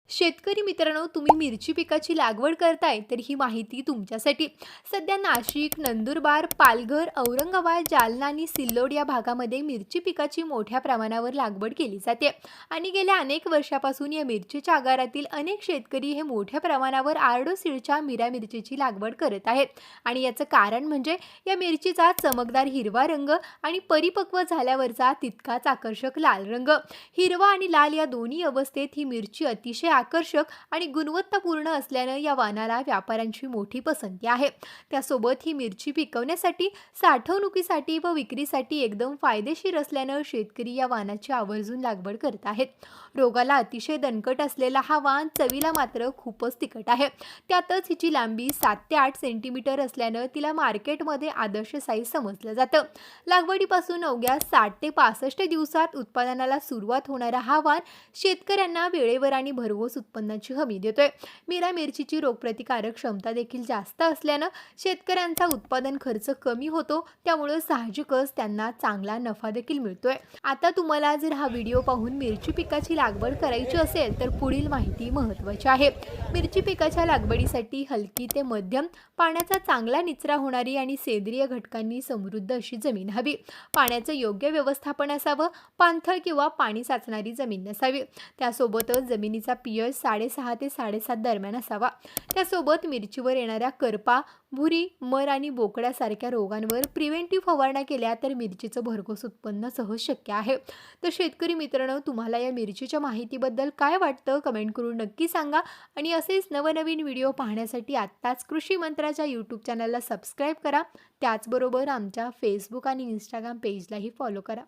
शेतकरी मित्रांनो, तुम्ही मिरची पिकाची लागवड करताय तर ही माहिती तुमच्यासाठी. सध्या नाशिक, नंदुरबार, पालघर, औरंगाबाद, जालना आणि सिल्लोड या भागामध्ये मिरची पिकाची मोठ्या प्रमाणावर लागवड केली जाते आणि गेल्या अनेक वर्षापासून या मिरचीच्या आगारातील अनेक शेतकरी हे मोठ्या प्रमाणावर आर्डोसिडच्या मिरा मिरचीची लागवड करत आहेत. आणि याचं कारण म्हणजे या मिरचीचा चमकदार हिरवा रंग आणि परिपक्व झाल्यावरचा तितकाच आकर्षक लाल रंग. हिरवा आणि लाल या दोन्ही अवस्थेत ही मिरची अतिशय आकर्षक आणि गुणवत्तापूर्ण असल्यानं या वाणाला व्यापाऱ्यांची मोठी पसंती आहे. त्यासोबत ही मिरची पिकवण्यासाठी, साठवणुकीसाठी व विक्रीसाठी एकदम फायदेशीर असल्यानं शेतकरी या वाणाची आवर्जून लागवड करत आहेत. रोगाला अतिशय दणकट असलेला हा वाण चवीला मात्र खूपच तिखट आहे. त्यातच हिची लांबी 7 ते 8 सेंटीमीटर असल्यानं तिला मार्केटमध्ये आदर्श साईज समजलं जातं. लागवडीपासून अवघ्या 60 ते 65 दिवसात उत्पादनाला सुरुवात होणारा हा वाण शेतकऱ्यांना वेळेवर आणि भरघोस उत्पन्नाची हमी देतोय. मिरा मिरचीची रोगप्रतिकारक क्षमता देखील जास्त असल्यानं शेतकऱ्यांचा उत्पादन खर्च कमी होतो, त्यामुळे साहजिकच त्यांना चांगला नफा देखील मिळतोय. आता तुम्हाला जर हा व्हिडिओ पाहून मिरची पिकाची लागवड करायची असेल तर पुढील माहिती महत्त्वाची आहे. मिरची पिकाच्या लागवडीसाठी हलकी ते मध्यम पाण्याचा चांगला निचरा होणारी आणि सेंद्रिय घटकांनी समृद्ध अशी जमीन हवी. पाण्याचं योग्य व्यवस्थापन असावं. पाणथळ किंवा पाणी साचणारी जमीन नसावी. त्यासोबतच जमिनीचा पीएच 6.5 ते 7.5 दरम्यान असावा. त्यासोबत मिरचीवर येणाऱ्या करपा, भुरी, मर आणि बोकड्यासारख्या रोगांवर प्रिव्हेंटिव्ह फवारण्या केल्या तर मिरचीचं भरघोस उत्पन्न सहज शक्य आहे. तर शेतकरी मित्रांनो, तुम्हाला या मिरचीच्या माहितीबद्दल काय वाटतं कमेंट करून नक्की सांगा. आणि असेच नवनवीन व्हिडिओ पाहण्यासाठी आत्ताच कृषी मंत्राच्या यूट्यूब चॅनलला सबस्क्राईब करा. त्याचबरोबर आमच्या फेसबुक आणि इंस्टाग्राम पेजलाही फॉलो करा.